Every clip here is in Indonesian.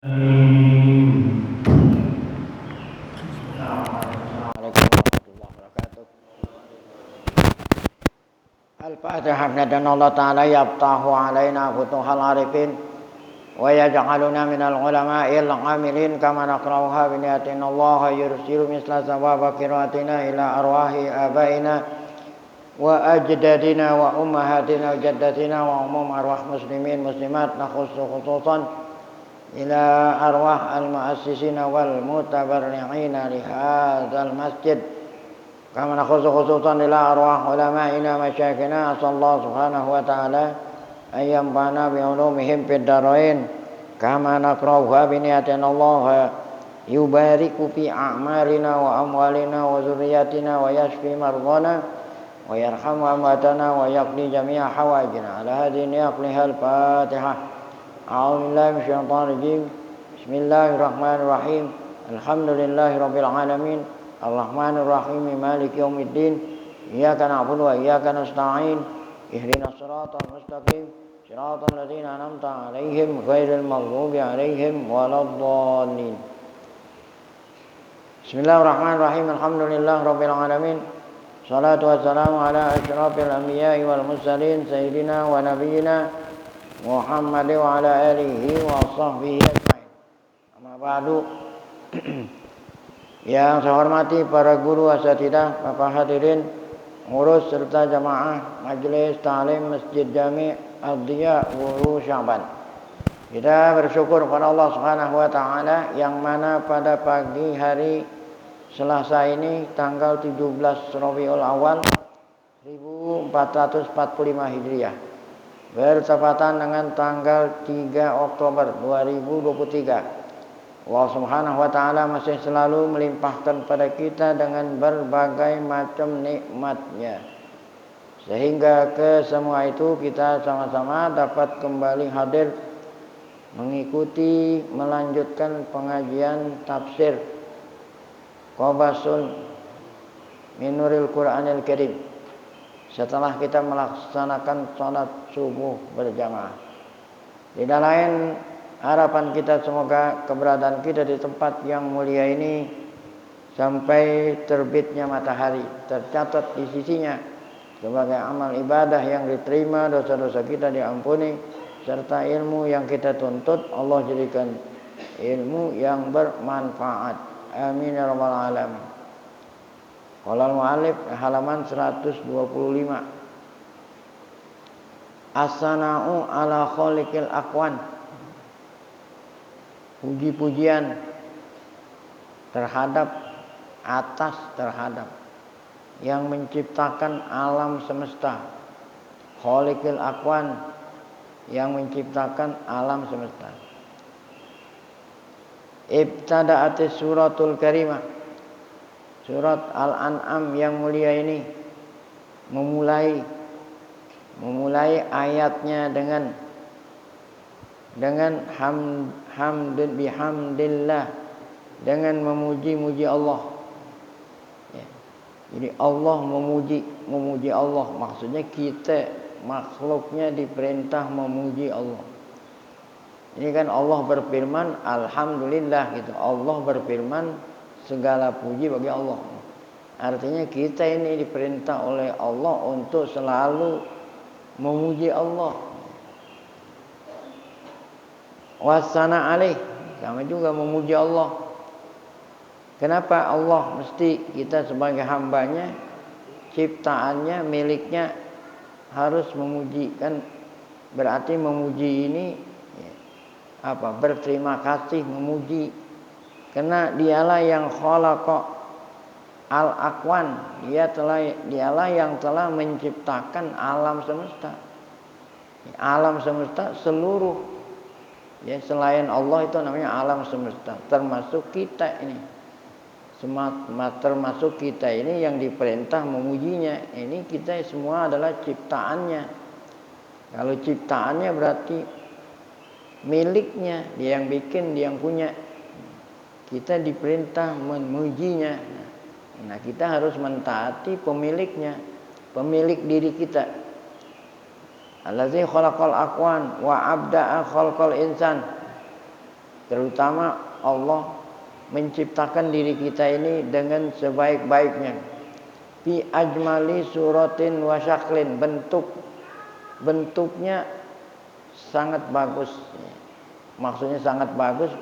الفاتحة بندن الله تعالى يفتح علينا فتوح العارفين ويجعلنا من العلماء العاملين كما نقرأها بنية إن الله يرسل مثل ثواب قراءتنا إلى أرواح آبائنا وأجدادنا وأمهاتنا وجداتنا وعموم أرواح مسلمين مسلمات نخص خصوصا إلى أرواح المؤسسين والمتبرعين لهذا المسجد كما نخص خصوصا إلى أرواح علمائنا مشايخنا أسأل الله سبحانه وتعالى أن ينفعنا بعلومهم في الدارين كما نقرأها بنية أن الله يبارك في أعمارنا وأموالنا وذرياتنا ويشفي مرضانا ويرحم أمواتنا ويقضي جميع حوائجنا على هذه النية الفاتحة. أعوذ بالله من الشيطان الرجيم. بسم الله الرحمن الرحيم. الحمد لله رب العالمين الرحمن الرحيم مالك يوم الدين إياك نعبد وإياك نستعين اهدنا الصراط المستقيم صراط الذين أنعمت عليهم غير المغضوب عليهم ولا الضالين. بسم الله الرحمن الرحيم الحمد لله رب العالمين الصلاة والسلام على أشرف الأنبياء والمرسلين سيدنا ونبينا Muhammad wa ala alihi wa sahbihi ajma'in. Amma ba'du. Yang saya hormati para guru asatidzah, Bapak hadirin, ngurus serta jamaah Majelis Ta'lim Masjid Jami' Ad-Diya Wuru Syaban. Kita bersyukur kepada Allah Subhanahu wa taala yang mana pada pagi hari Selasa ini tanggal 17 Rabiul Awal 1445 Hijriah bertepatan dengan tanggal 3 Oktober 2023. Allah Subhanahu wa taala masih selalu melimpahkan pada kita dengan berbagai macam nikmat-Nya. Sehingga ke semua itu kita sama-sama dapat kembali hadir mengikuti melanjutkan pengajian tafsir Qabasul Minuril Qur'anil Karim. Setelah kita melaksanakan sholat subuh berjamaah. Tidak lain harapan kita semoga keberadaan kita di tempat yang mulia ini sampai terbitnya matahari tercatat di sisinya sebagai amal ibadah yang diterima, dosa-dosa kita diampuni, serta ilmu yang kita tuntut Allah jadikan ilmu yang bermanfaat. Amin ya rabbal alamin. Qala al-mu'allif halaman 125. As-sana'u ala khaliqil akwan. Puji-pujian terhadap yang menciptakan alam semesta. Khaliqil akwan, yang menciptakan alam semesta. Ibtada'atis suratul karimah. Surat Al-An'am yang mulia ini memulai ayatnya dengan hamdun bihamdillah, dengan memuji-muji Allah. Ya. Jadi Allah memuji Allah, maksudnya kita makhluknya diperintah memuji Allah. Ini kan Allah berfirman alhamdulillah gitu. Allah berfirman segala puji bagi Allah. Artinya kita ini diperintah oleh Allah untuk selalu memuji Allah. Wasana alaih, sama juga memuji Allah. Kenapa Allah mesti kita sebagai hambanya, ciptaannya, miliknya harus memuji? Kan berarti memuji ini berterima kasih, memuji. Karena dialah yang khalaqa al-akwan, dialah yang telah menciptakan alam semesta. Alam semesta seluruh, ya, selain Allah itu namanya alam semesta, termasuk kita ini. Termasuk kita ini yang diperintah memujinya. Ini kita semua adalah ciptaannya. Kalau ciptaannya berarti miliknya, dia yang bikin, dia yang punya. Kita diperintah memujinya. Nah, kita harus mentaati pemiliknya, pemilik diri kita. Allazi khalaqal akwan wa abda'a khalqal insan. Terutama Allah menciptakan diri kita ini dengan sebaik-baiknya. Fi ajmali suratin wa syaklin, bentuknya sangat bagus. Maksudnya sangat bagus,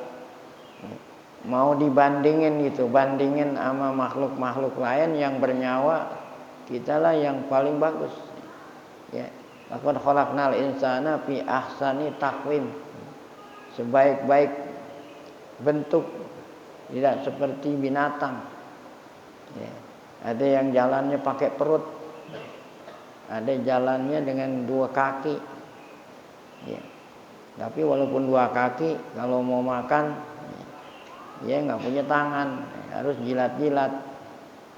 mau dibandingin gitu, bandingin sama makhluk-makhluk lain yang bernyawa, kitalah yang paling bagus. Ya, laqad khalaqnal insana fi ahsani taqwim. Sebaik-baik bentuk, tidak seperti binatang. Ya, ada yang jalannya pakai perut, ada jalannya dengan 2 kaki. Ya. Tapi walaupun 2 kaki, kalau mau makan, ya nggak punya tangan, harus jilat-jilat,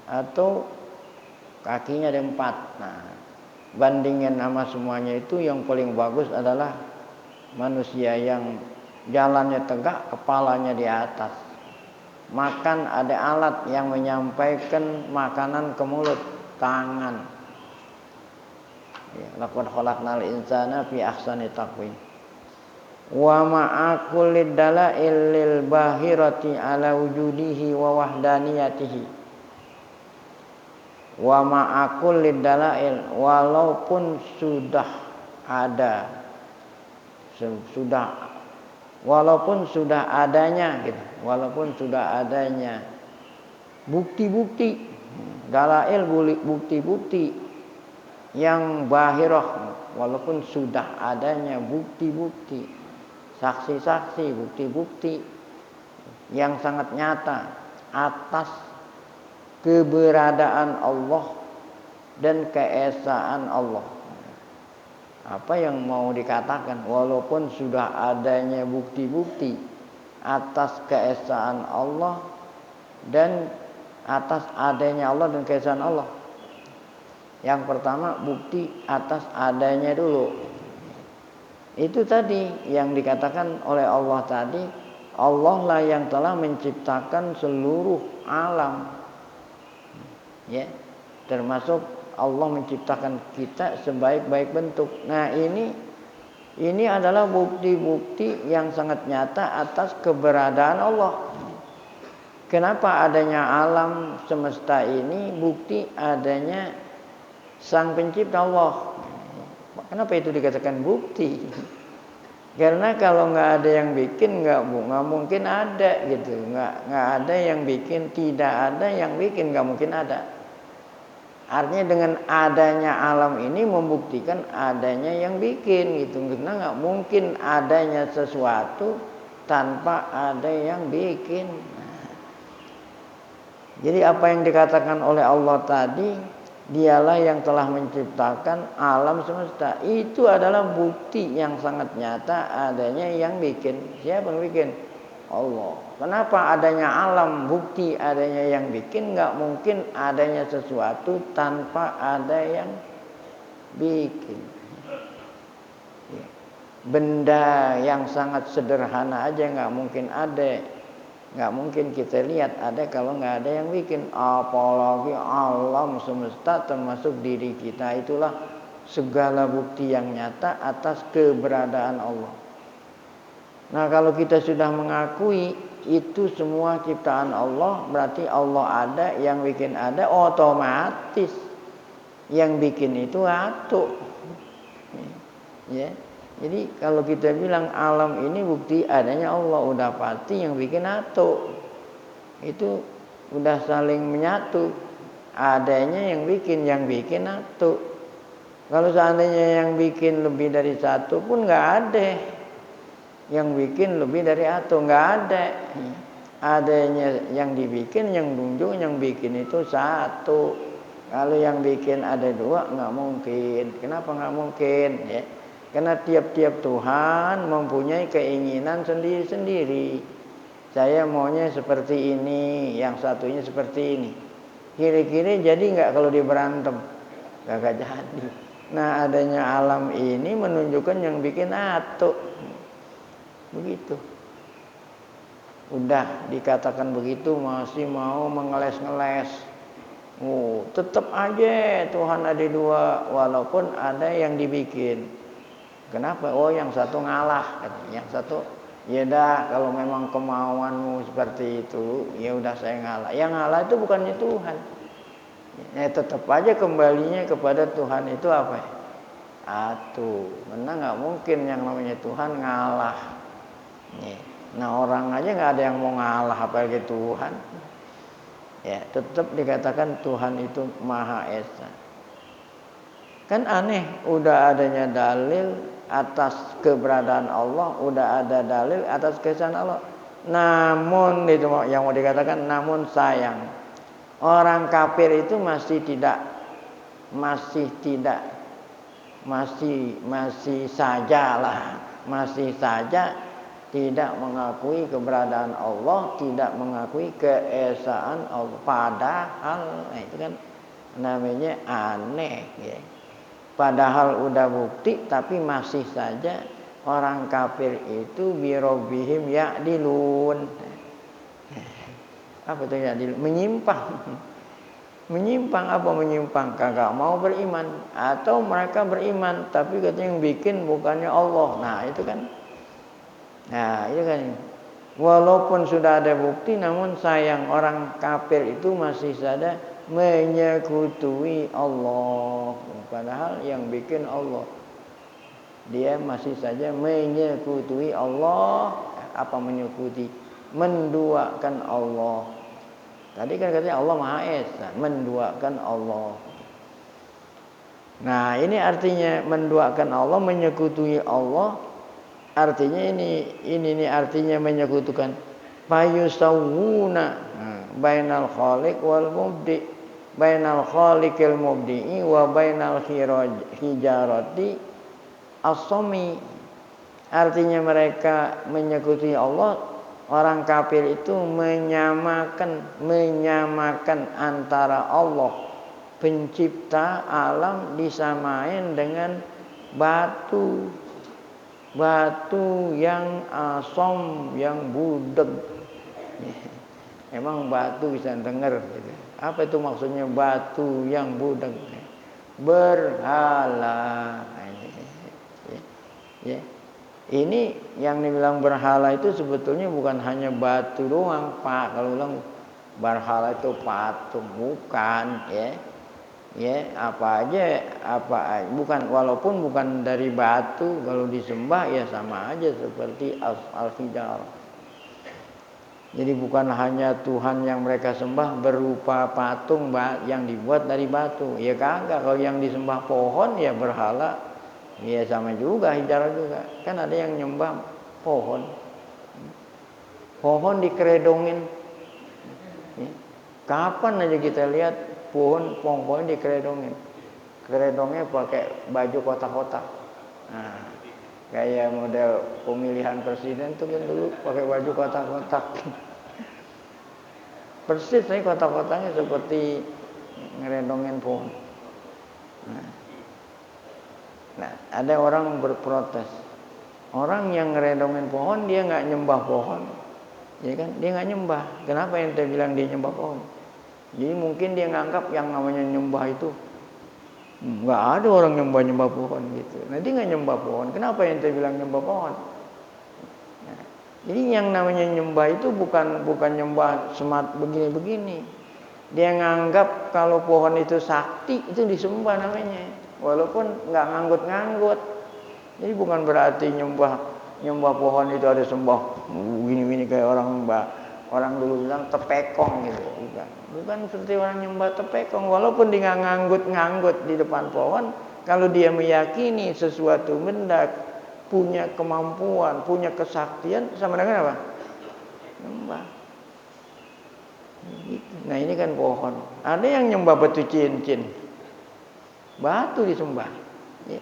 atau kakinya ada 4. Nah, bandingin sama semuanya itu yang paling bagus adalah manusia yang jalannya tegak, kepalanya di atas. Makan ada alat yang menyampaikan makanan ke mulut, tangan. Ya, laqad khalaqnal insana fi ahsani taqwim. Wa ma'a kulli dalail lil bahirati ala wujudihi wa wahdaniyatihi. Wa ma'a kulli dalail, walaupun sudah ada, walaupun sudah adanya gitu, walaupun sudah adanya bukti-bukti, dalail bukti-bukti yang bahirah, walaupun sudah adanya bukti-bukti, saksi-saksi, bukti-bukti yang sangat nyata atas keberadaan Allah dan keesaan Allah. Apa yang mau dikatakan? Walaupun sudah adanya bukti-bukti atas keesaan Allah dan atas adanya Allah dan keesaan Allah. Yang pertama, bukti atas adanya dulu. Itu tadi yang dikatakan oleh Allah tadi, Allah lah yang telah menciptakan seluruh alam. Ya, termasuk Allah menciptakan kita sebaik-baik bentuk. Nah, ini adalah bukti-bukti yang sangat nyata atas keberadaan Allah. Kenapa adanya alam semesta ini? Bukti adanya Sang Pencipta Allah. Kenapa itu dikatakan bukti? Karena kalau nggak ada yang bikin, nggak mungkin ada gitu. Nggak ada yang bikin, tidak ada yang bikin, nggak mungkin ada. Artinya dengan adanya alam ini membuktikan adanya yang bikin gitu. Karena nggak mungkin adanya sesuatu tanpa ada yang bikin. Jadi apa yang dikatakan oleh Allah tadi, Dialah yang telah menciptakan alam semesta. Itu adalah bukti yang sangat nyata adanya yang bikin. Siapa yang bikin? Allah. Kenapa adanya alam, bukti adanya yang bikin? Nggak mungkin adanya sesuatu tanpa ada yang bikin. Benda yang sangat sederhana aja nggak mungkin ada. Nggak mungkin kita lihat ada kalau nggak ada yang bikin. Apalagi alam semesta termasuk diri kita. Itulah segala bukti yang nyata atas keberadaan Allah. Nah, kalau kita sudah mengakui itu semua ciptaan Allah, berarti Allah ada, yang bikin ada, otomatis yang bikin itu atu. Ya. Jadi kalau kita bilang alam ini bukti adanya Allah, udah pasti yang bikin atu. Itu udah saling menyatu. Adanya yang bikin atu. Kalau seandainya yang bikin lebih dari satu pun nggak ada. Yang bikin lebih dari atu nggak ada. Adanya yang dibikin, yang nunjuk, yang bikin itu satu. Kalau yang bikin ada 2 nggak mungkin. Kenapa nggak mungkin? Ya. Karena tiap-tiap Tuhan mempunyai keinginan sendiri-sendiri. Saya maunya seperti ini, yang satunya seperti ini. Kira-kira jadi nggak kalau dia berantem? Gak jadi. Nah, adanya alam ini menunjukkan yang bikin atu. Begitu. Udah dikatakan begitu masih mau mengeles-ngeles. Tetap aja Tuhan ada 2, walaupun ada yang dibikin. Kenapa? Yang satu ngalah, Ya dah, kalau memang kemauanmu seperti itu, ya udah saya ngalah. Yang ngalah itu bukannya Tuhan. Ya tetap aja kembalinya kepada Tuhan itu apa ya? Karena nggak mungkin yang namanya Tuhan ngalah. Nah orang aja nggak ada yang mau ngalah apalagi Tuhan. Ya tetap dikatakan Tuhan itu Maha Esa. Kan aneh, udah adanya dalil atas keberadaan Allah, udah ada dalil atas keesaan Allah. Namun itu yang mau dikatakan, namun sayang orang kafir itu masih saja tidak mengakui keberadaan Allah, tidak mengakui keesaan Allah. Padahal itu kan namanya aneh ya. Padahal udah bukti tapi masih saja orang kafir itu birobihim ya'dilun. Apa itu ya'dilun? Menyimpang apa menyimpang? Kagak mau beriman. Atau mereka beriman tapi katanya yang bikin bukannya Allah. Nah itu kan walaupun sudah ada bukti namun sayang orang kafir itu masih saja menyekutui Allah. Padahal yang bikin Allah. Dia masih saja menyekutui Allah. Apa menyekuti? Menduakan Allah. Tadi kan katanya Allah Maha Esa, menduakan Allah. Nah ini artinya menduakan Allah, menyekutui Allah. Artinya ini artinya menyekutukan. Fayusawwuna bainal khaliq wal mubdi. Bainal khaliqil mubdi'i wa bainal hijarati as-sami. Artinya mereka menyekutuhi Allah. Orang kafir itu menyamakan antara Allah pencipta alam disamain dengan batu yang asom, yang budeg. Emang batu bisa dengar gitu. Apa itu maksudnya batu yang budeg? Berhala. Ya. Ini yang dibilang berhala itu sebetulnya bukan hanya batu doang, Pak. Kalau bilang berhala itu patung, bukan, ya. Ya, apa aja, bukan, walaupun bukan dari batu, kalau disembah ya sama aja seperti al-hijar. Jadi bukan hanya Tuhan yang mereka sembah berupa patung yang dibuat dari batu. Ya kagak, kalau yang disembah pohon ya berhala. Ya sama juga, hijar juga. Kan ada yang nyembah pohon. Pohon dikeredongin. Kapan aja kita lihat pohon dikeredongin. Keredongnya pakai baju kotak-kotak. Nah, kayak model pemilihan presiden tuh kan dulu pakai baju kotak-kotak. Persis nih kotak-kotaknya seperti ngeredongin pohon. Nah, ada orang berprotes. Orang yang ngeredongin pohon dia nggak nyembah pohon, ya kan? Dia nggak nyembah. Kenapa yang kita bilang dia nyembah pohon? Jadi mungkin dia nganggap yang namanya nyembah itu nggak ada orang nyembah pohon gitu. Nah dia nggak nyembah pohon. Kenapa yang kita bilang nyembah pohon? Nah, jadi yang namanya nyembah itu bukan nyembah semat begini-begini. Dia nganggap kalau pohon itu sakti itu disembah namanya. Walaupun nggak nganggut-nganggut. Jadi bukan berarti nyembah pohon itu ada sembah gini-gini kayak orang dulu bilang tepekong gitu. Bukan seperti orang nyembah tepekong. Walaupun dia nganggut-nganggut di depan pohon, kalau dia meyakini sesuatu benda punya kemampuan, punya kesaktian, sama dengan apa? Nyembah. Nah ini kan pohon. Ada yang nyembah batu cincin. Batu disembah. Ya.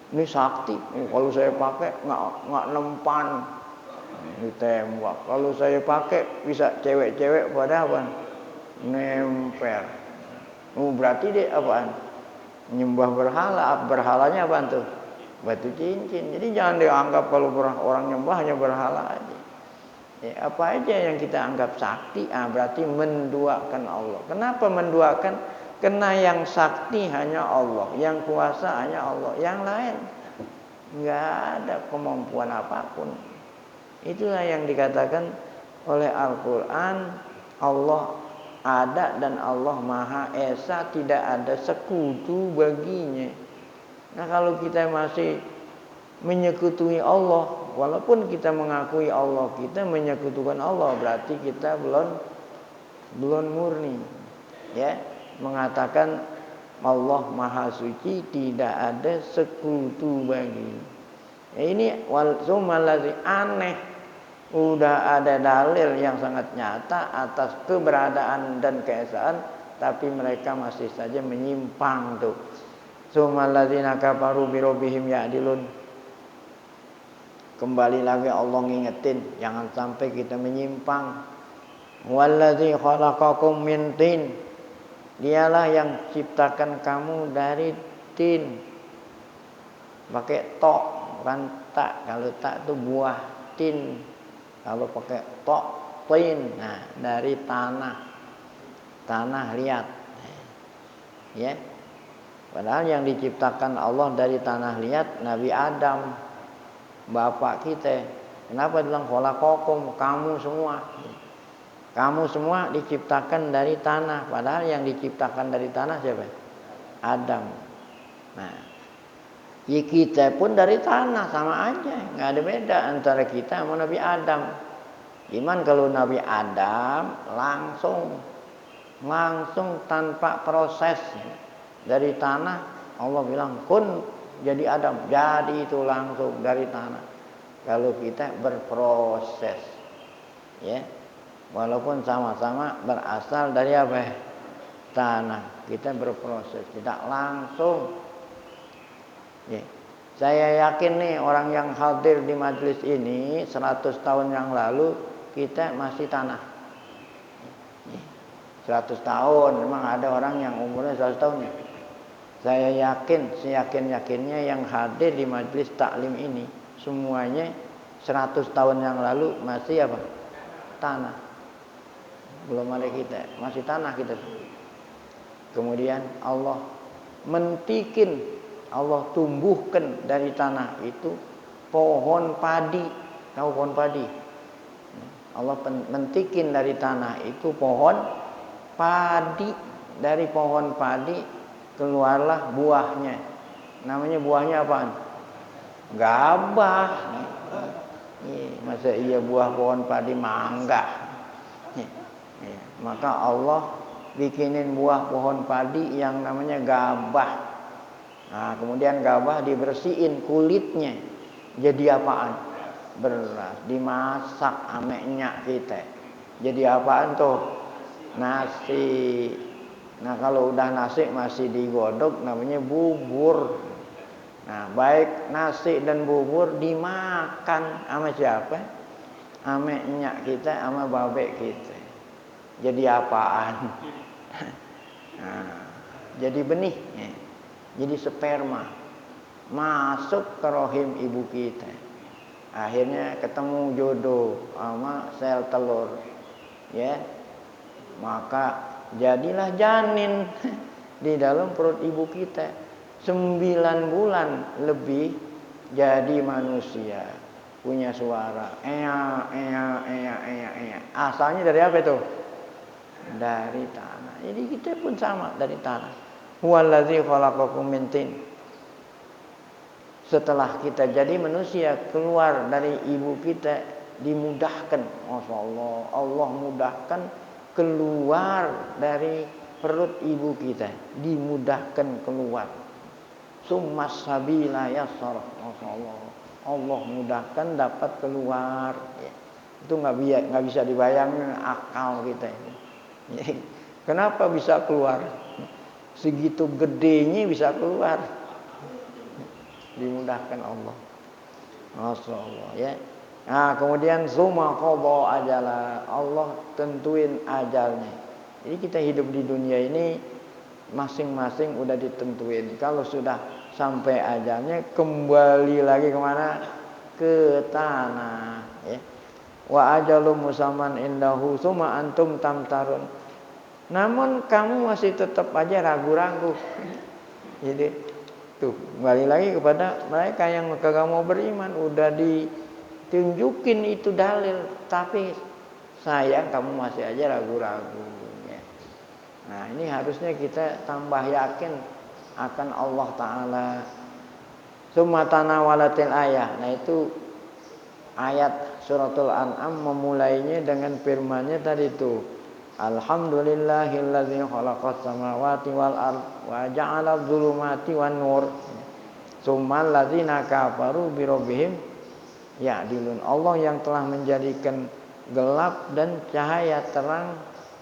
Ini sakti. Kalau saya pakai nggak nempan, ditembak. Kalau saya pakai bisa cewek-cewek pada apa? Nempel. Berarti dia apaan? Nyembah berhala. Berhalanya apaan tuh? Batu cincin. Jadi jangan dianggap kalau orang nyembah hanya berhala aja. Ya, apa aja yang kita anggap sakti, berarti menduakan Allah. Kenapa menduakan? Karena yang sakti hanya Allah, yang kuasa hanya Allah, yang lain nggak ada kemampuan apapun. Itulah yang dikatakan oleh Al-Quran, Allah ada dan Allah Maha Esa, tidak ada sekutu baginya. Nah kalau kita masih menyekutui Allah, walaupun kita mengakui Allah, kita menyekutukan Allah, berarti kita belum murni. Ya, mengatakan Allah Maha Suci, tidak ada sekutu bagi. Ya, ini walsumalazi aneh. Udah ada dalil yang sangat nyata atas keberadaan dan keesaan, tapi mereka masih saja menyimpang tuh. Sumaladzina kafaru bi rabbihim ya'dilun. Kembali lagi Allah ngingetin, jangan sampai kita menyimpang. Wallazi khalaqakum min tin. Dialah yang ciptakan kamu dari tin. Pakai to, bukan tak. Kalau tak itu buah tin. Kalau pakai to, tin. Nah, dari tanah liat. Ya. Padahal yang diciptakan Allah dari tanah liat Nabi Adam, bapak kita. Kenapa bilang khalaqakum, kamu semua? Kamu semua diciptakan dari tanah. Padahal yang diciptakan dari tanah siapa? Adam. Nah, ya kita pun dari tanah, sama aja, nggak ada beda antara kita sama Nabi Adam. Gimana kalau Nabi Adam langsung tanpa proses dari tanah, Allah bilang kun jadi Adam, jadi itu langsung dari tanah. Kalau kita berproses, ya, walaupun sama-sama berasal dari apa? Tanah. Kita berproses, tidak langsung. Ya. Saya yakin nih orang yang hadir di majelis ini 100 tahun yang lalu kita masih tanah. 100 tahun, memang ada orang yang umurnya 100 tahun ya. Saya yakin, seyakin-yakinnya yang hadir di majelis taklim ini semuanya 100 tahun yang lalu masih apa? Tanah. Belum ada kita, masih tanah kita. Kemudian Allah mentikin, Allah tumbuhkan dari tanah itu pohon padi. Tahu pohon padi? Allah mentikin dari tanah itu pohon padi. Dari pohon padi keluarlah buahnya. Namanya buahnya apaan? Gabah. Masa iya buah pohon padi mangga? Maka Allah bikinin buah pohon padi yang namanya gabah. Nah, kemudian gabah dibersihin kulitnya. Jadi apaan? Beras. Dimasak ame nyak kita. Jadi apaan tuh? Nasi. Nah, kalau udah nasi masih digodok namanya bubur. Nah, baik nasi dan bubur dimakan sama siapa? Ame nyak kita sama babek kita. Jadi apaan? Nah, jadi benih, jadi sperma masuk ke rahim ibu kita. Akhirnya ketemu jodoh sama sel telur, ya. Maka jadilah janin di dalam perut ibu kita. 9 bulan lebih jadi manusia, punya suara, asalnya dari apa itu? Dari tanah. Jadi kita pun sama dari tanah. Huwallazi khalaqakum min tin. Setelah kita jadi manusia, keluar dari ibu kita dimudahkan. Masyaallah, Allah mudahkan keluar dari perut ibu kita, dimudahkan keluar. Summas sabila yassar. Masyaallah, Allah mudahkan dapat keluar. Itu nggak bisa dibayangkan akal kita ini. Kenapa bisa keluar? Segitu gedenya bisa keluar. Dimudahkan Allah. Masya Allah, ya. Nah, kemudian summa qada ajala. Allah tentuin ajalnya. Jadi kita hidup di dunia ini masing-masing udah ditentuin. Kalau sudah sampai ajalnya kembali lagi kemana? Ke tanah, ya. Wa ajalum musamman indahu summa antum tamtarun. Namun kamu masih tetap aja ragu-ragu. Jadi tuh kembali lagi kepada mereka yang kagak mau beriman, udah tunjukin itu dalil, tapi sayang kamu masih aja ragu-ragu. Ya. Nah ini harusnya kita tambah yakin akan Allah Ta'ala. Summa tanawalatil ayah. Nah itu ayat suratul An'am memulainya dengan firman-Nya tadi itu. Alhamdulillahilladzi khalaqas samawati wal ard wa ja'ala dzulumati wan nur. Summal ladzina kafaru bi rabbihim ya'dilun. Allah yang telah menjadikan gelap dan cahaya, terang,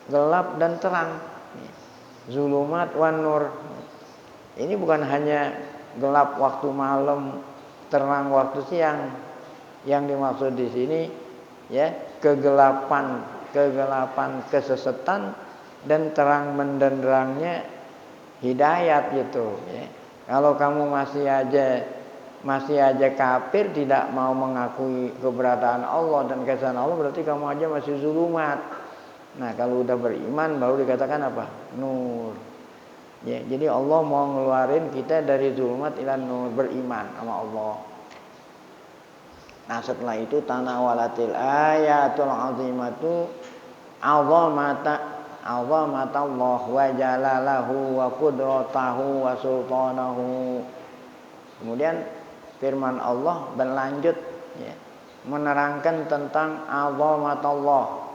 gelap dan terang. Zulumat wan nur. Ini bukan hanya gelap waktu malam, terang waktu siang. Yang dimaksud di sini ya, kegelapan kesesatan dan terang menderangnya hidayat gitu ya. Kalau kamu masih aja kafir, tidak mau mengakui keberadaan Allah dan keesaan Allah, berarti kamu aja masih zulumat. Nah, kalau udah beriman baru dikatakan apa? Nur. Ya, jadi Allah mau ngeluarin kita dari zulumat ila nur, beriman sama Allah. Nah, setelah itu tanawalatil ayatul azimatu azamata Allah wa jalalahu wa qudratahu wa sultanahu. Kemudian firman Allah berlanjut ya, menerangkan tentang azamatullah,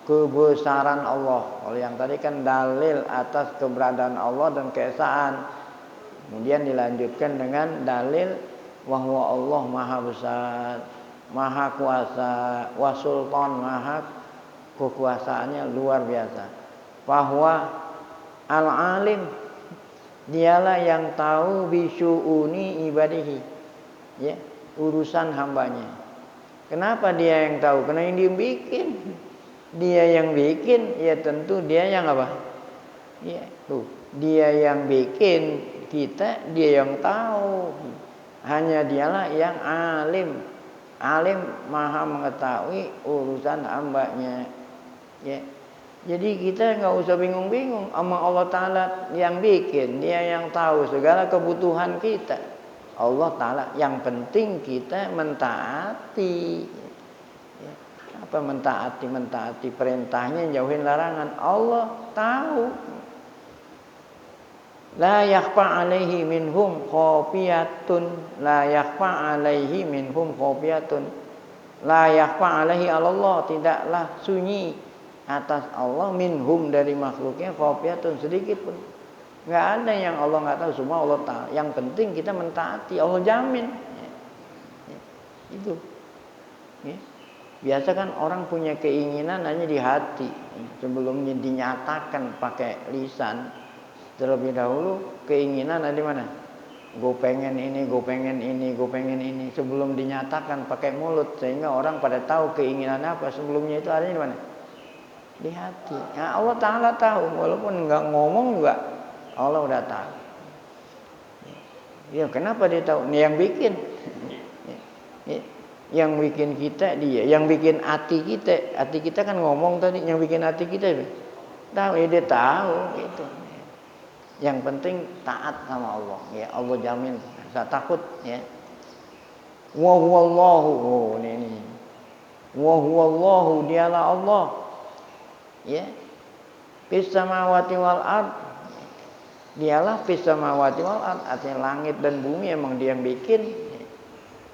kebesaran Allah. Kalau yang tadi kan dalil atas keberadaan Allah dan keesaan. Kemudian dilanjutkan dengan dalil bahwa Allah maha besar, maha kuasa, wa sultan, maha kekuasaannya luar biasa. Bahwa al-alim, dialah yang tahu bisyu'uni ibadihi, ya, urusan hambanya. Kenapa dia yang tahu? Karena yang dia bikin. Dia yang bikin, ya tentu dia yang apa? Ya, tuh, dia yang bikin, kita dia yang tahu. Hanya dialah yang alim. Alim maha mengetahui urusan hambanya. Ya. Jadi kita nggak usah bingung-bingung sama Allah Ta'ala yang bikin. Dia yang tahu segala kebutuhan kita. Allah Ta'ala yang penting kita mentaati. Ya. Apa mentaati? Mentaati perintahnya, jauhin larangan. Allah tahu. La yakhfa alaihi minhum khafiyatun. La yakhfa alaihi minhum khafiyatun. La yakhfa alaihi Allah. Tidaklah sunyi atas Allah minhum dari makhluknya khafiyatun sedikit pun. Enggak ada yang Allah enggak tahu, semua Allah tahu. Yang penting kita mentaati, Allah jamin. Ya. Itu. Ya. Biasa kan orang punya keinginan hanya di hati, sebelum dinyatakan pakai lisan. Terlebih dahulu keinginan ada di mana? Gue pengen ini, gue pengen ini, gue pengen ini. Sebelum dinyatakan pakai mulut, sehingga orang pada tahu keinginan apa. Sebelumnya itu ada di mana? Di hati. Ya, Allah Ta'ala tahu, walaupun nggak ngomong juga Allah udah tahu. Ya, kenapa dia tahu? Ini yang bikin. Ya, yang bikin kita dia, yang bikin hati kita. Hati kita kan ngomong tadi, yang bikin hati kita tahu, ya dia tahu gitu. Yang penting taat sama Allah. Ya, Allah jamin, saya takut ya. Wa huwallahu, oh ini. Wa huwallahu, dialah Allah. Ya, fis samawati wal ard, dialah fis samawati wal ard, artinya langit dan bumi emang dia yang bikin.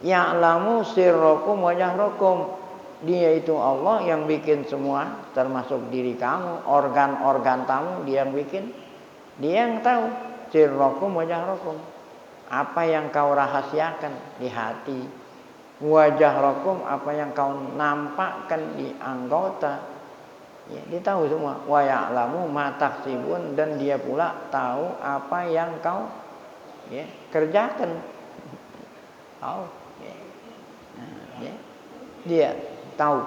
Ya'lamu sirrakum wa jahrakum, dia itu Allah yang bikin semua, termasuk diri kamu, organ-organ kamu dia yang bikin, dia yang tahu sirrakum wa jahrakum, apa yang kau rahasiakan di hati, wa jahrakum, apa yang kau nampakkan di anggota. Ya, dia tahu semua. Wa ya'lamu ma taksibun, dan dia pula tahu apa yang kau ya, kerjakan. Tahu. Ya. Nah, ya. Dia tahu.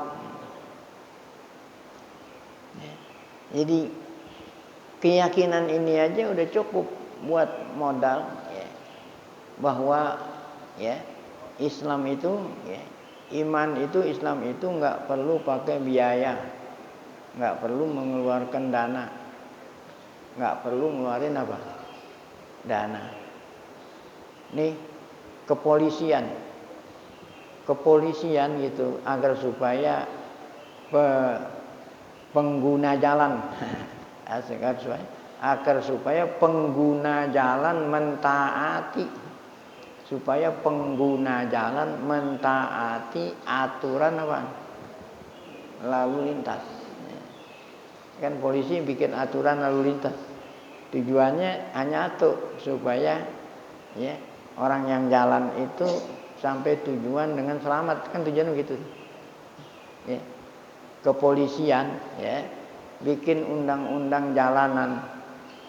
Ya. Jadi keyakinan ini aja udah cukup buat modal ya, bahwa ya Islam itu ya, iman itu, Islam itu nggak perlu pakai biaya. Nggak perlu mengeluarkan dana, nggak perlu ngeluarin apa? Dana. Nih kepolisian kepolisian gitu agar supaya pengguna jalan agar supaya pengguna jalan mentaati aturan apa? Lalu lintas. Kan polisi bikin aturan lalu lintas. Tujuannya hanya supaya ya orang yang jalan itu sampai tujuan dengan selamat, kan tujuan begitu. Ya. Kepolisian ya bikin undang-undang jalanan,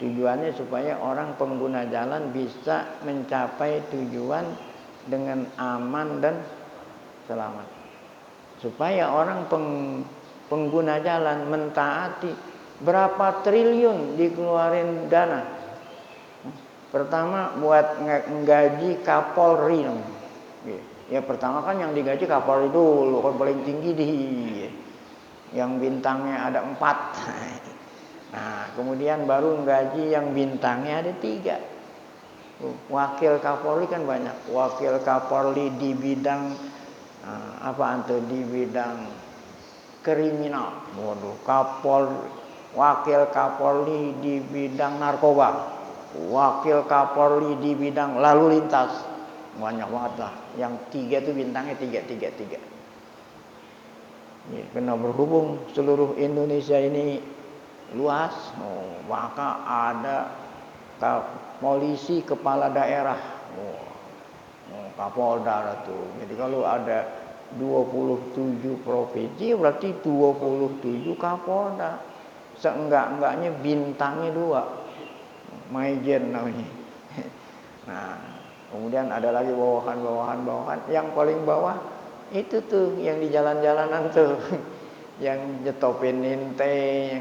tujuannya supaya orang pengguna jalan bisa mencapai tujuan dengan aman dan selamat. Supaya orang pengguna jalan mentaati, berapa triliun dikeluarin dana. Pertama buat menggaji Kapolri. Ya pertama kan yang digaji Kapolri dulu, kan paling tinggi yang bintangnya ada 4. Nah kemudian baru menggaji yang bintangnya ada 3. Wakil Kapolri kan banyak. Wakil Kapolri di bidang di bidang kriminal. Wakil Kapolri di bidang narkoba. Wakil Kapolri di bidang lalu lintas. Banyak banget lah. Yang 3 itu bintangnya 3. Ya, karena berhubung seluruh Indonesia ini luas, maka ada polisi kepala daerah, Kapolda itu. Jadi kalau ada 27 provinsi berarti 27 Kapolda. Seenggak-enggaknya bintangnya 2. Maijen namanya. Nah, kemudian ada lagi bawahan. Yang paling bawah itu tuh yang di jalan-jalanan tuh yang nyetopin intai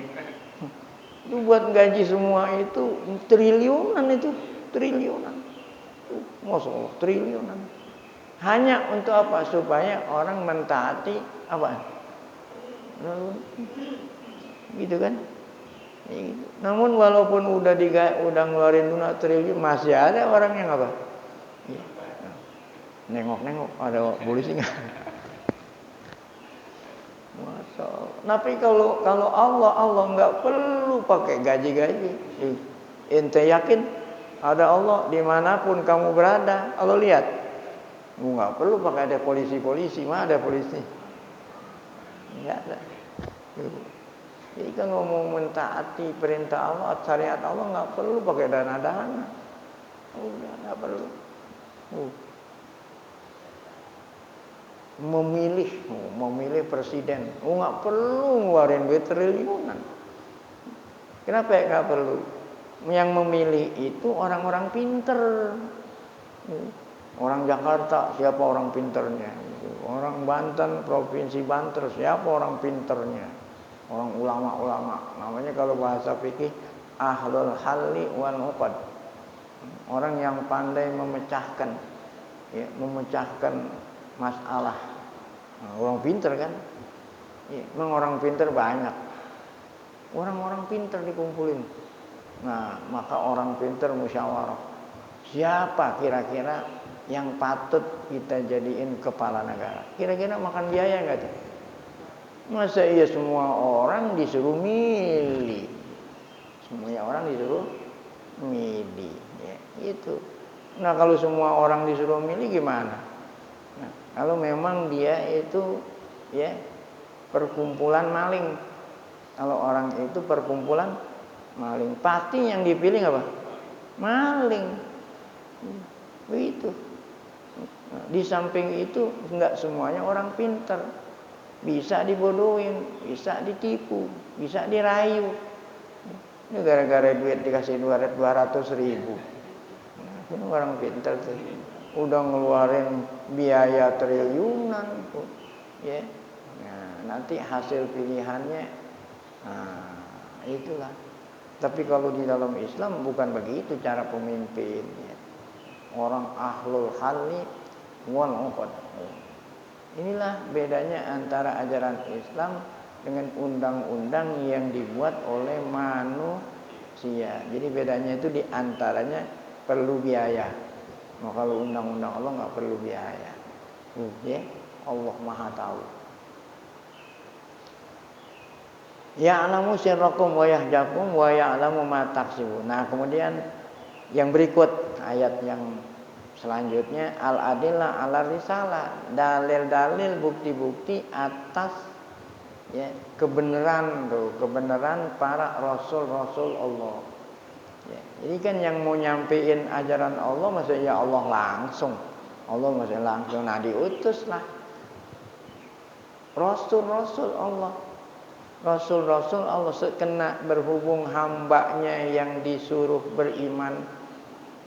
itu buat gaji semua itu triliunan Masya Allah, triliunan hanya untuk apa? Supaya orang mentaati apa? Gitu kan? Gitu. Namun walaupun udah ngeluarin 2 triliun masih ada orang yang apa? Nengok ada polisi nggak? Masya Allah. Tapi kalau Allah nggak perlu pakai gaji. Ente yakin ada Allah dimanapun kamu berada? Allah lihat. Nggak perlu pakai ada polisi. Mana ada polisi? Nggak ada. Jadi kalau mau mentaati perintah Allah, syariat Allah nggak perlu pakai dana. Udah nggak perlu. Memilih presiden, nggak perlu ngeluarin duit triliunan. Kenapa ya nggak perlu? Yang memilih itu orang-orang pinter. Orang Jakarta siapa orang pinternya? Orang Banten, provinsi Banten siapa orang pinternya? Orang ulama. Namanya kalau bahasa fikih ahlul halli wal uqad. Orang yang pandai memecahkan masalah. Orang pinter kan? Memang orang pinter banyak. Orang-orang pinter dikumpulin. Nah, maka orang pinter musyawarah. Siapa kira-kira yang patut kita jadiin kepala negara? Kira-kira makan biaya enggak tuh? Masa iya semua orang disuruh milih? Semuanya orang disuruh milih, ya, itu. Nah, kalau semua orang disuruh milih gimana? Nah, kalau memang dia itu ya perkumpulan maling. Kalau orang itu perkumpulan maling, pasti yang dipilih apa? Maling. Begitu. Nah, di samping itu enggak semuanya orang pintar. Bisa dibodohin, bisa ditipu, bisa dirayu. Ini gara-gara duit dikasih 200 ribu. Nah, ini orang pintar tuh. Udah ngeluarin biaya triliunan tuh. Ya. Nah, nanti hasil pilihannya itulah. Tapi kalau di dalam Islam bukan begitu cara pemimpin, ya. Orang ahlul halli wal uqad. Inilah bedanya antara ajaran Islam dengan undang-undang yang dibuat oleh manusia. Jadi bedanya itu di antaranya perlu biaya. Nah, kalau undang-undang Allah nggak perlu biaya. Ya. Allah Maha tahu. Ya'lamu sirrakum wa yahjakum wa ya'lamu ma taksibun. Nah, kemudian yang berikut ayat yang selanjutnya al-adillah ala risalah, dalil-dalil bukti-bukti atas ya kebenaran para rasul-rasul Allah. Ya, jadi kan yang mau nyampein ajaran Allah maksudnya Allah langsung. Allah maksudnya langsung. Nah, diutuslah rasul-rasul Allah. Rasul-rasul Allah sekena berhubung hambanya yang disuruh beriman,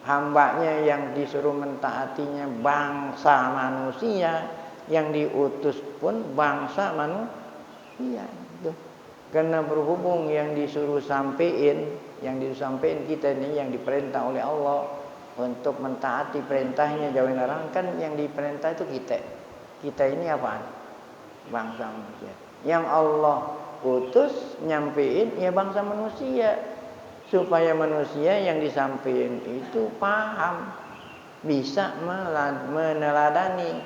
hambanya yang disuruh mentaatinya bangsa manusia, yang diutus pun bangsa manusia. Karena berhubung yang disuruh sampaikan kita ini yang diperintah oleh Allah untuk mentaati perintahnya jauhin larangan, kan yang diperintah itu kita. Kita ini apaan? Bangsa manusia. Yang Allah utus nyampein ya bangsa manusia, supaya manusia yang disampaikan itu paham, bisa meneladani.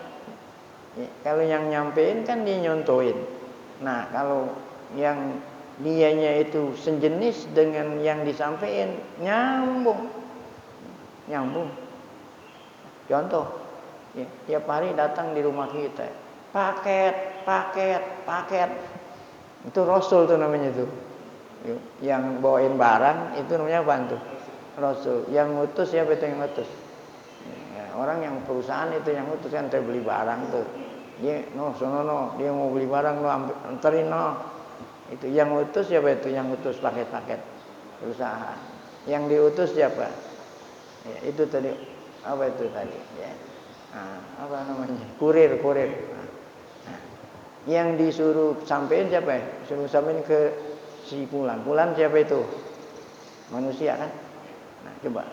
Ya, kalau yang nyampein kan dia nyontoin. Nah, kalau yang dianya itu sejenis dengan yang disampaikan, nyambung. Contoh, ya, tiap hari datang di rumah kita, paket. Itu rasul tuh namanya tuh. Yang bawain barang itu namanya apa tuh? Rasul. Yang ngutus siapa itu yang ngutus? Ya, orang yang perusahaan itu yang ngutus kan dia beli barang tuh. Dia dia mau beli barang anterin Itu yang ngutus siapa itu? Yang ngutus paket-paket perusahaan. Yang diutus siapa? Ya, itu tadi apa itu tadi? Ya. Nah, apa namanya? Kurir. Yang disuruh sampein siapa ya? Suruh sampein ke si Fulan siapa itu? Manusia kan? Nah, coba.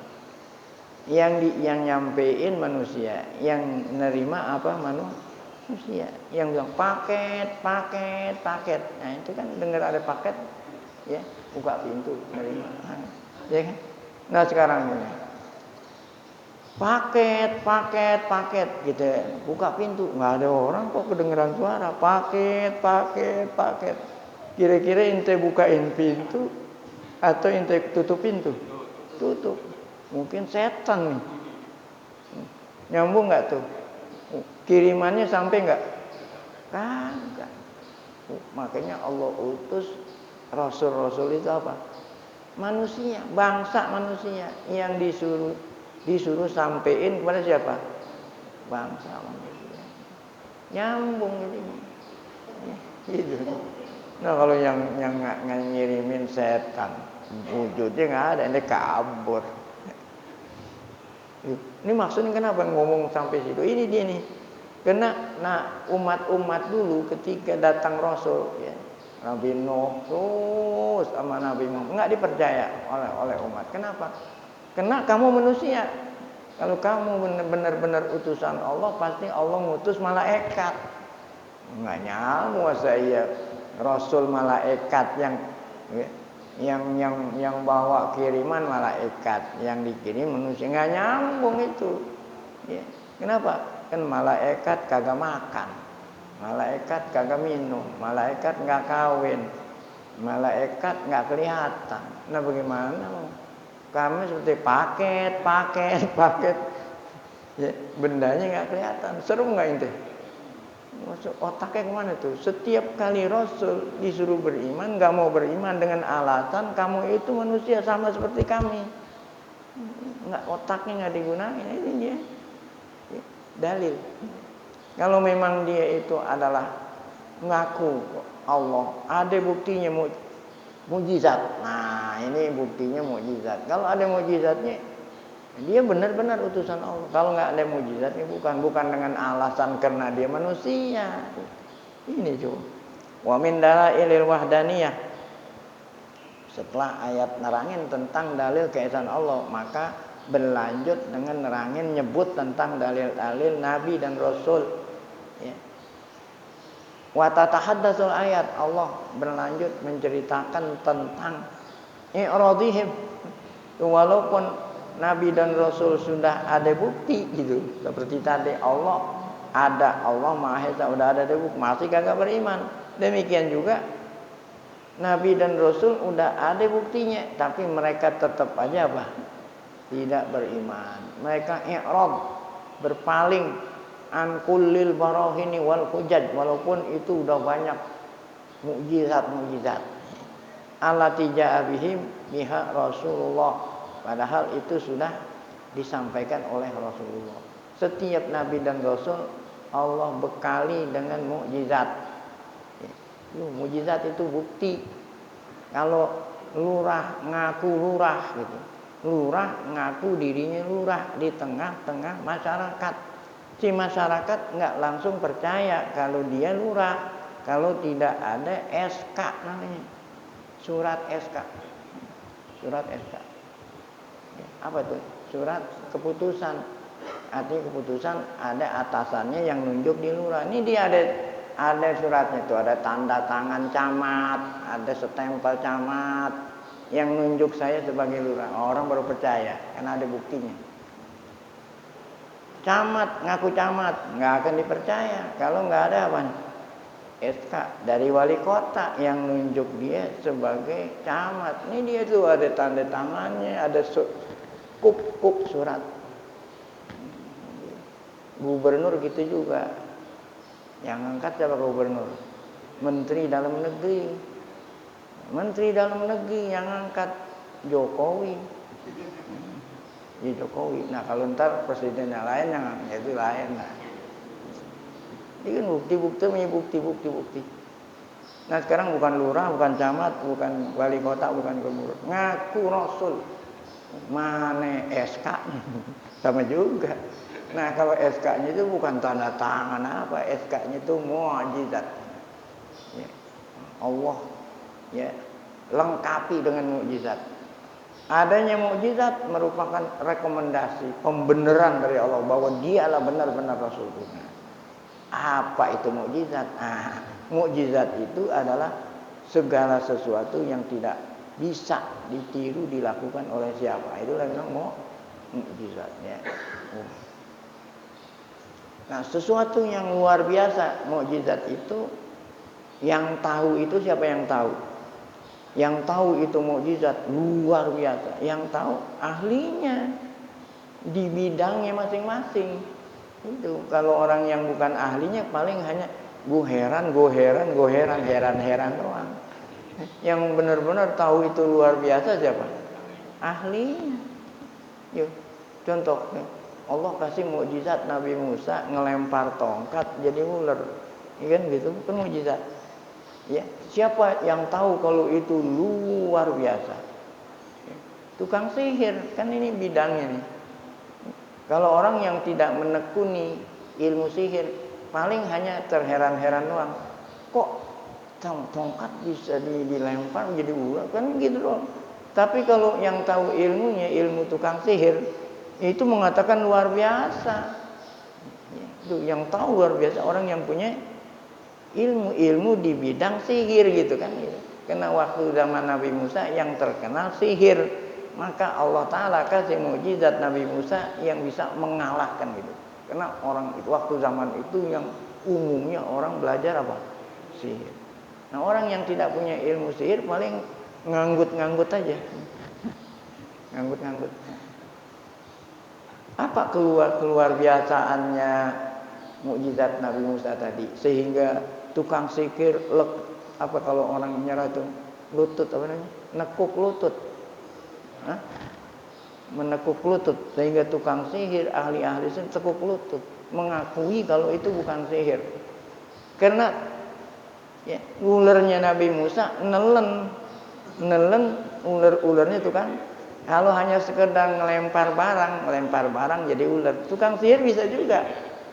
Yang nyampein manusia, yang nerima apa manusia. Yang bilang paket. Nah, itu kan dengar ada paket, ya, buka pintu nerima. Ya kan? Nah, sekarang ini paket gitu, buka pintu, nggak ada orang kok kedengeran suara paket. Kira-kira ente bukain pintu atau ente tutup pintu? Tutup. Mungkin setan nih. Nyambung nggak tuh? Kirimannya sampai nggak? Kagak. Makanya Allah utus rasul-rasul itu apa? Manusia, bangsa manusia yang disuruh sampein kepada siapa? Bangsa manusia. Nyambung ini. Gitu. Nah, kalau yang ngirimin setan, wujudnya nggak ada, ini kabur. Ini maksudnya kenapa ngomong sampai situ? Ini dia nih. Karena umat-umat dulu ketika datang Rasul, ya, Nabi Nuh terus sama Nabi Muhammad nggak dipercaya oleh umat. Kenapa? Karena kamu manusia. Kalau kamu benar-benar utusan Allah, pasti Allah ngutus malaikat. Enggak nyambung saya rasul malaikat yang bawa kiriman malaikat, yang dikirim manusia, enggak nyambung itu. Ya. Kenapa? Kan malaikat kagak makan. Malaikat kagak minum, malaikat enggak kawin. Malaikat enggak kelihatan. Nah, bagaimana? Kami seperti paket. Ya, bendanya nggak kelihatan. Seru nggak ente? Masuk otaknya kemana tuh? Setiap kali Rasul disuruh beriman, nggak mau beriman dengan alasan kamu itu manusia sama seperti kami. Nggak, otaknya nggak digunakan. Ini dia dalil. Kalau memang dia itu adalah ngaku Allah, ada buktinya mujizat. Nah, ini buktinya mujizat. Kalau ada mujizatnya, dia benar-benar utusan Allah. Kalau nggak ada mujizatnya, bukan dengan alasan karena dia manusia. Ini coba. Wa min dalailil wahdaniyah. Setelah ayat nerangin tentang dalil keesaan Allah, maka berlanjut dengan nerangin nyebut tentang dalil-dalil nabi dan rasul. Ya. Wa tatahaddatsul ayat, Allah berlanjut menceritakan tentang i'radihim. Walaupun nabi dan rasul sudah ada bukti gitu, seperti tadi Allah ada Allah Maha Esa, udah ada debu, masih kagak beriman. Demikian juga Nabi dan Rasul udah ada buktinya, tapi mereka tetap aja apa? Tidak beriman. Mereka i'rad, berpaling an kullil barahini wal hujaj, walaupun itu udah banyak mukjizat-mukjizat. Allati ja'a bihim biha Rasulullah, padahal itu sudah disampaikan oleh Rasulullah. Setiap nabi dan rasul Allah bekali dengan mukjizat. Mukjizat itu bukti. Kalau lurah ngaku lurah gitu. Lurah ngaku dirinya lurah di tengah-tengah masyarakat. Si masyarakat nggak langsung percaya kalau dia lurah, kalau tidak ada SK namanya. Surat SK. Surat SK. Apa itu? Surat keputusan. Artinya keputusan ada atasannya yang nunjuk di lurah. Ini dia ada suratnya itu, ada tanda tangan camat, ada stempel camat yang nunjuk saya sebagai lurah. Orang baru percaya karena ada buktinya. Camat ngaku camat nggak akan dipercaya kalau nggak ada apa? SK dari wali kota yang nunjuk dia sebagai camat. Ini dia tuh ada tanda tangannya, ada kup surat. Gubernur gitu juga. Yang angkat siapa gubernur? Menteri dalam negeri. Menteri dalam negeri yang angkat Jokowi. Ya Jokowi. Nah kalau ntar presiden yang lain yang itu lain lah. Ini kan bukti. Nah sekarang bukan lurah, bukan camat, bukan wali kota, bukan gubernur. Ngaku Rasul. Mana SK-nya? Sama juga. Nah kalau SK-nya itu bukan tanda tangan apa, SK-nya itu mukjizat. Ya. Allah ya lengkapi dengan mukjizat. Adanya mukjizat merupakan rekomendasi, pembenaran dari Allah bahwa dialah benar-benar Rasulullah. Apa itu mukjizat? Mukjizat itu adalah segala sesuatu yang tidak bisa ditiru dilakukan oleh siapa. Itulah yang mukjizat ya. Nah, sesuatu yang luar biasa, mukjizat itu yang tahu itu siapa yang tahu? Yang tahu itu mukjizat luar biasa. Yang tahu ahlinya di bidangnya masing-masing. Itu kalau orang yang bukan ahlinya paling hanya gue heran doang. Yang benar-benar tahu itu luar biasa siapa? Ahlinya. Yuk, contoh Allah kasih mukjizat Nabi Musa ngelempar tongkat jadi ular. Ya kan gitu, kan mukjizat. Ya, siapa yang tahu kalau itu luar biasa? Tukang sihir, kan ini bidangnya nih. Kalau orang yang tidak menekuni ilmu sihir, paling hanya terheran-heran doang. Kok tongkat bisa dilempar jadi ular? Kan gitu doang. Tapi kalau yang tahu ilmunya, ilmu tukang sihir, itu mengatakan luar biasa. Itu yang tahu luar biasa orang yang punya ilmu di bidang sihir gitu kan. Karena waktu zaman Nabi Musa yang terkenal sihir, maka Allah Ta'ala kasih mukjizat Nabi Musa yang bisa mengalahkan gitu. Karena orang itu waktu zaman itu yang umumnya orang belajar apa? Sihir. Nah orang yang tidak punya ilmu sihir paling nganggut-nganggut aja. Nganggut-nganggut. Apa keluar biasaannya mukjizat Nabi Musa tadi sehingga tukang sihir apa kalau orang nyerah itu lutut apa namanya? Nekuk lutut. Menekuk lutut sehingga tukang sihir ahli-ahli sihir tekuk lutut mengakui kalau itu bukan sihir. Karena ya, ularnya Nabi Musa nelen ular-ularnya itu kan. Kalau hanya sekedar ngelempar barang jadi ular. Tukang sihir bisa juga.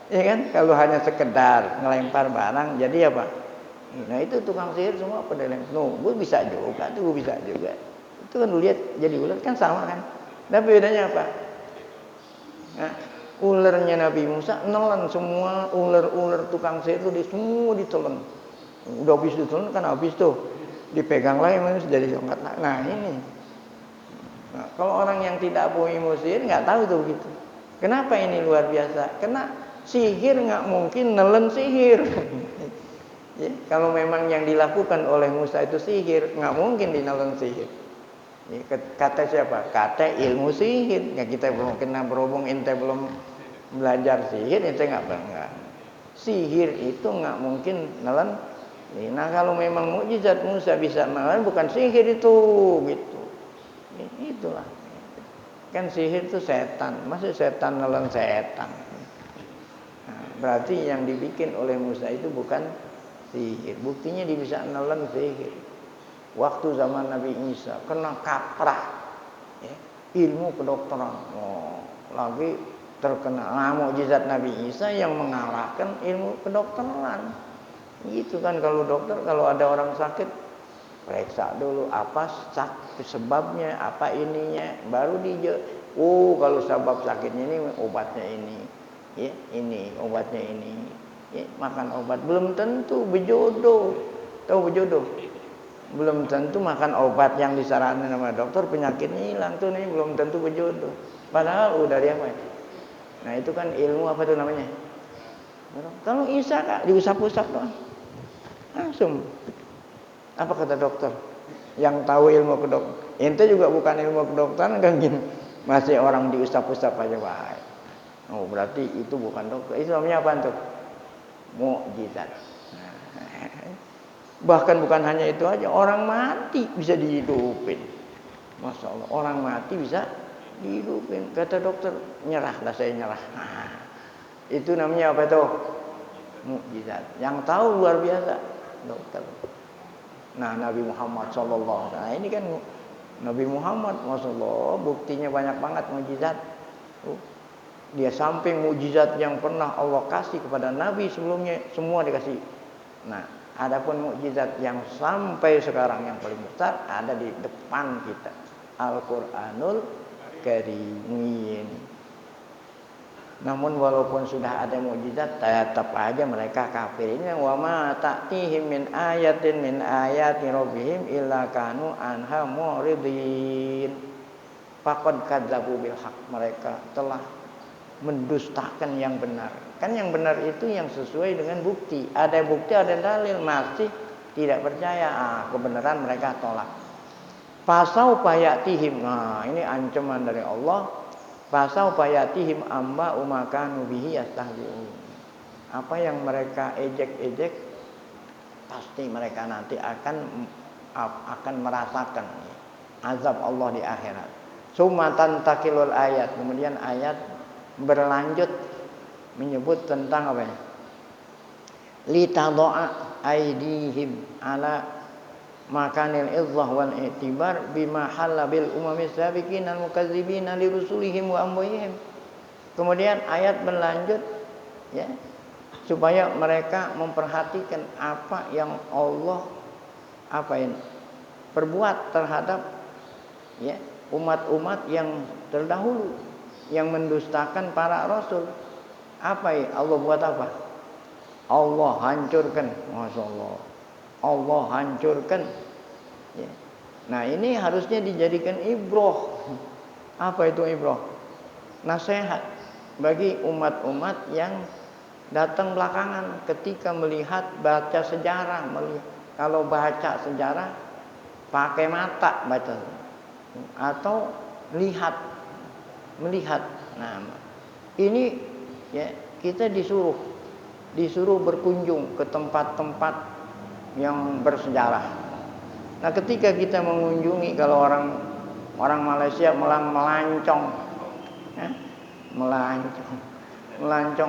Ya kan? Kalau hanya sekedar ngelempar barang jadi apa? Nah, itu tukang sihir semua pada lempar. Gue bisa juga, gue bisa juga. Itu kan lu lihat jadi ular kan sama kan? Tapi bedanya apa? Nah, ularnya Nabi Musa nelen semua ular-ular tukang sihir itu semua ditelan. Udah habis ditelan kan habis tuh. Dipegang lagi manusia jadi tongkat. Nah, ini. Nah, kalau orang yang tidak punya ilmu sihir nggak tahu tuh gitu. Kenapa ini luar biasa? Karena Sihir nggak mungkin nelen sihir. Ya, kalau memang yang dilakukan oleh Musa itu sihir, nggak mungkin dinelen sihir. Ya, kata siapa? Kata ilmu sihir. Ya, kita belum kena berhubung, ente belum belajar sihir, ente nggak pernah. Sihir itu nggak mungkin nelen. Nah kalau memang mukjizat Musa bisa nelen, bukan sihir itu, gitu. Itulah. Kan sihir itu setan, masa setan nelen setan. Nah, berarti yang dibikin oleh Musa itu bukan sihir. Buktinya dia bisa nelen sihir. Waktu zaman Nabi Isa kena kaprah, ya, ilmu kedokteran. Lagi terkena mukjizat Nabi Isa yang mengalahkan ilmu kedokteran. Gitu kan kalau dokter, kalau ada orang sakit, periksa dulu apa sebabnya, apa ininya, baru kalau sebab sakitnya ini obatnya ini, ya ini obatnya ini, ya, makan obat. Belum tentu berjodoh, tahu berjodoh? Belum tentu makan obat yang disarankan sama dokter penyakitnya hilang tuh nih, belum tentu berjodoh. Padahal udah dia apa? Nah itu kan ilmu apa tuh namanya? Kalau Isa kak diusap-usap doang, langsung. Apa kata dokter? Yang tahu ilmu kedokteran. Ente juga bukan ilmu kedokteran kan gini. Masih orang diusap-usap aja baik. Oh berarti itu bukan dokter. Itu namanya apa tuh? Mukjizat. Bahkan bukan hanya itu aja, orang mati bisa dihidupin. Masya Allah, orang mati bisa dihidupin. Kata dokter, nyerahlah, saya nyerah. Nah, itu namanya apa tuh? Mukjizat. Yang tahu luar biasa dokter. Nah Nabi Muhammad SAW, nah ini kan Nabi Muhammad, Masya Allah, buktinya banyak banget mukjizat. Dia samping mukjizat yang pernah Allah kasih kepada Nabi sebelumnya, semua dikasih. Nah, adapun mukjizat yang sampai sekarang yang paling besar ada di depan kita, Al-Quranul Karim. Namun walaupun sudah ada mukjizat, tetap aja mereka kafir. Ini wa ma ta'tihim min ayatin min ayati rabbihim illa kanu anha muridin. Faqad kadzabu bil haq, mereka telah mendustakan yang benar. Kan yang benar itu yang sesuai dengan bukti. Ada bukti, ada dalil, masih tidak percaya. Kebenaran mereka tolak. Fasau payatihim. Nah, ini ancaman dari Allah. Fasau payatihim amba umakanu bihi yastahzi'un. Apa yang mereka ejek-ejek pasti mereka nanti akan merasakan azab Allah di akhirat. Sumatan takilul ayat. Kemudian ayat berlanjut menyebut tentang apa ya? Litadha'a aydihim ala makanil izzah wal i'tibar bima halla bil umamis sabiqin al mukazzibin li rusulihim wa amwihim. Kemudian ayat berlanjut ya, supaya mereka memperhatikan apa yang Allah perbuat terhadap ya umat-umat yang terdahulu yang mendustakan para rasul. Apa ya Allah buat apa? Allah hancurkan, Masya Allah. Allah hancurkan. Ya. Nah ini harusnya dijadikan ibroh. Apa itu ibroh? Nasihat bagi umat-umat yang datang belakangan ketika baca sejarah. Kalau baca sejarah pakai mata baca atau melihat. Nah ini ya kita disuruh berkunjung ke tempat-tempat yang bersejarah. Nah, ketika kita mengunjungi, kalau orang Malaysia melancong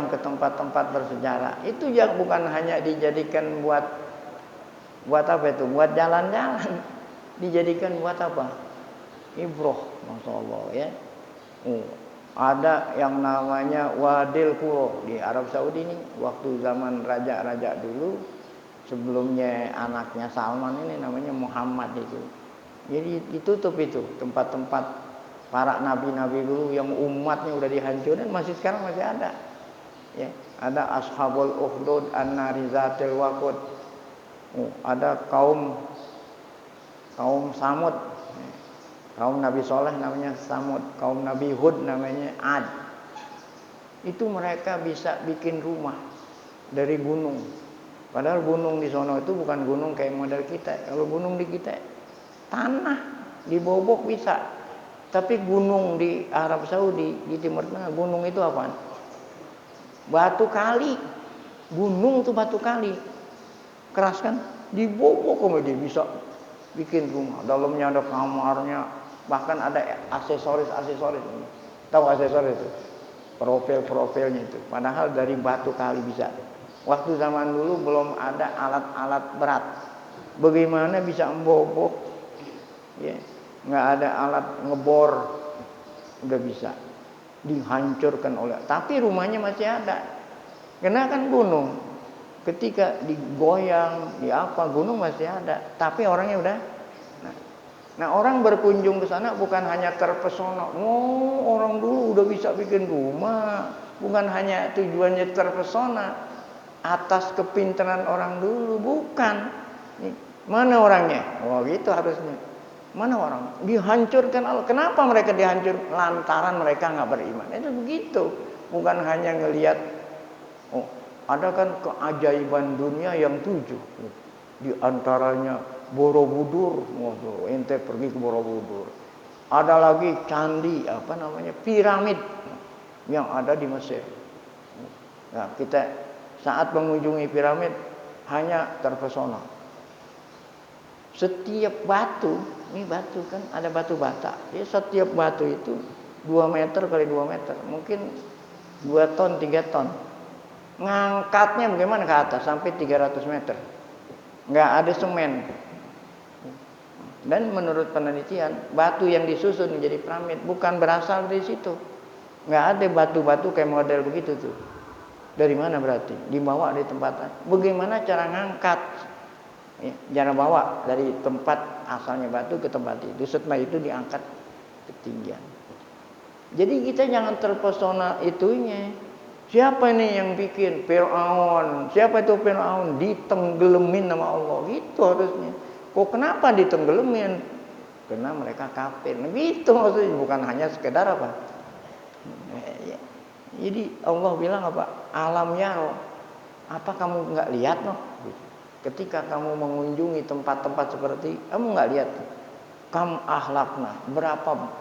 ke tempat-tempat bersejarah, itu ya bukan hanya dijadikan buat apa itu? Buat jalan-jalan. Dijadikan buat apa? Ibroh, Masya Allah ya. Ada yang namanya Wadil Qura di Arab Saudi ini, waktu zaman raja-raja dulu. Sebelumnya anaknya Salman ini namanya Muhammad itu. Jadi ditutup itu tempat-tempat para nabi-nabi dulu yang umatnya udah dihancurin, sekarang masih ada. Ya, ada Ashabul Ukhdud An-Narizatil Waqud. Ada kaum Samud. Kaum Nabi Soleh namanya Samud, kaum Nabi Hud namanya Ad. itu mereka bisa bikin rumah dari gunung. Padahal gunung di sono itu bukan gunung kayak model kita. Kalau gunung di kita tanah dibobok bisa. Tapi gunung di Arab Saudi, di Timur Tengah, gunung itu apaan? Batu kali. Gunung itu batu kali. Keras kan? Dibobok kok dia bisa bikin rumah. Dalamnya ada kamarnya, bahkan ada aksesoris-aksesoris. Tahu aksesoris itu? Profil-profilnya itu. Padahal dari batu kali bisa. Waktu zaman dulu belum ada alat-alat berat. Bagaimana bisa membobok? Ya, nggak ada alat ngebor, udah bisa dihancurkan oleh. Tapi rumahnya masih ada. Karena kan gunung. Ketika digoyang, di apa gunung masih ada. Tapi orangnya udah. Nah orang berkunjung ke sana bukan hanya terpesona. Oh orang dulu udah bisa bikin rumah. Bukan hanya tujuannya terpesona atas kepintaran orang dulu, bukan. Nih, mana orangnya? Oh gitu harusnya. Mana orang? Dihancurkan Allah. Kenapa mereka dihancurkan? Lantaran mereka nggak beriman. Itu begitu. Bukan hanya ngelihat. Oh, ada kan keajaiban dunia yang 7. Di antaranya Borobudur. Oh, ente pergi ke Borobudur. Ada lagi candi, apa namanya? Piramid yang ada di Mesir. Nah, kita saat mengunjungi piramid hanya terpesona. Setiap batu, ini batu kan ada batu bata. Ya, setiap batu itu 2 meter kali 2 meter, mungkin 2 ton, 3 ton. Ngangkatnya bagaimana ke atas sampai 300 meter. Nggak ada semen. Dan menurut penelitian, batu yang disusun menjadi piramid bukan berasal dari situ. Nggak ada batu-batu kayak model begitu tuh. Dari mana berarti? Dibawa dari tempat. Bagaimana cara ngangkat? Ya, cara bawa dari tempat asalnya batu ke tempat itu. Setelah itu diangkat ketinggian. Jadi kita jangan terpesona itunya. Siapa nih yang bikin? Fir'aun. Siapa itu Fir'aun? Ditenggelamin sama Allah. Gitu harusnya. Kok kenapa ditenggelamin? Karena mereka kafir. Nah, gitu maksudnya. Bukan hanya sekedar apa. Jadi Allah bilang apa? Alam yaro. Apa kamu nggak lihat no? Ketika kamu mengunjungi tempat-tempat seperti, kamu nggak lihat? Kam ahlakna.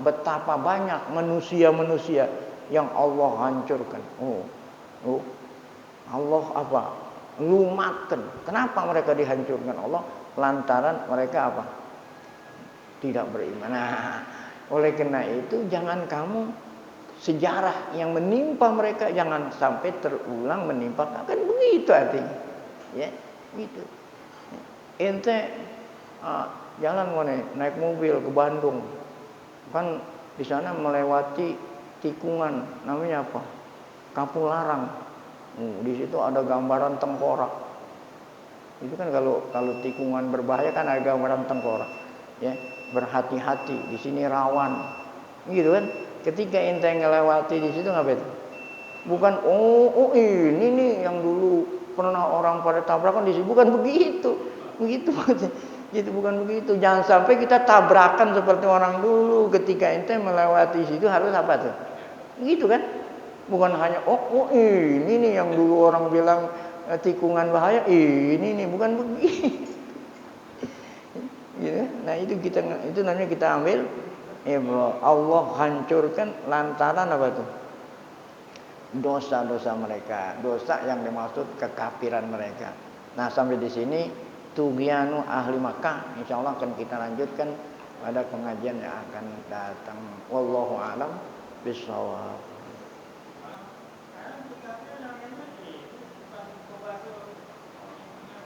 Betapa banyak manusia-manusia yang Allah hancurkan. Oh, Allah apa? Lumatkan. Kenapa mereka dihancurkan Allah? Lantaran mereka apa? Tidak beriman. Nah, oleh karena itu jangan kamu sejarah yang menimpa mereka jangan sampai terulang menimpa. Kan begitu artinya. Ya, gitu. Ente jalan mana? Naik mobil ke Bandung. Kan di sana melewati tikungan namanya apa? Kampung Larang. Di situ ada gambaran tengkorak. Itu kan kalau tikungan berbahaya kan ada gambaran tengkorak. Ya, berhati-hati. Di sini rawan. Gitu kan? Ketika ente ngelewati di situ ngapain? Bukan ini nih yang dulu pernah orang pada tabrakan di situ. Bukan begitu. Begitu gitu, bukan begitu. Jangan sampai kita tabrakan seperti orang dulu. Ketika ente melewati situ harus apa tuh? Gitu kan? Bukan hanya ini nih yang dulu orang bilang tikungan bahaya. Ini nih bukan begitu. Gitu. Nah itu namanya kita ambil. Allah hancurkan lantaran apa tuh? Dosa-dosa mereka, dosa yang dimaksud kekafiran mereka. Nah sampai di sini Tughyanu ahli Makkah. Insyaallah akan kita lanjutkan pada pengajian yang akan datang. Wallahu a'lam bishawab.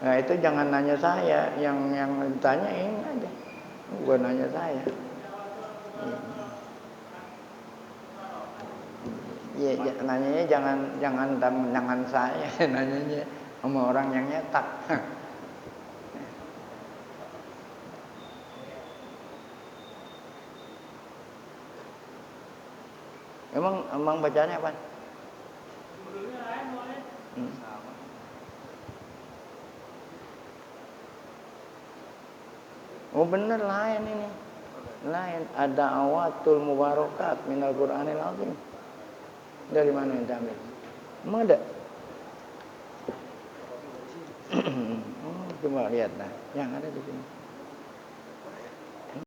Nah itu jangan nanya saya, yang tanya ini aja, bukan nanya saya. Ya, nanyanya jangan saya, nanyanya sama orang yang nyetak. Emang bacanya apa? Oh bener lain ini. Lain ada awatul mubarakat minal Qur'anil azim. Dari mana yang ambil? Emang ada? Oh, coba lihat nah, yang ada di sini.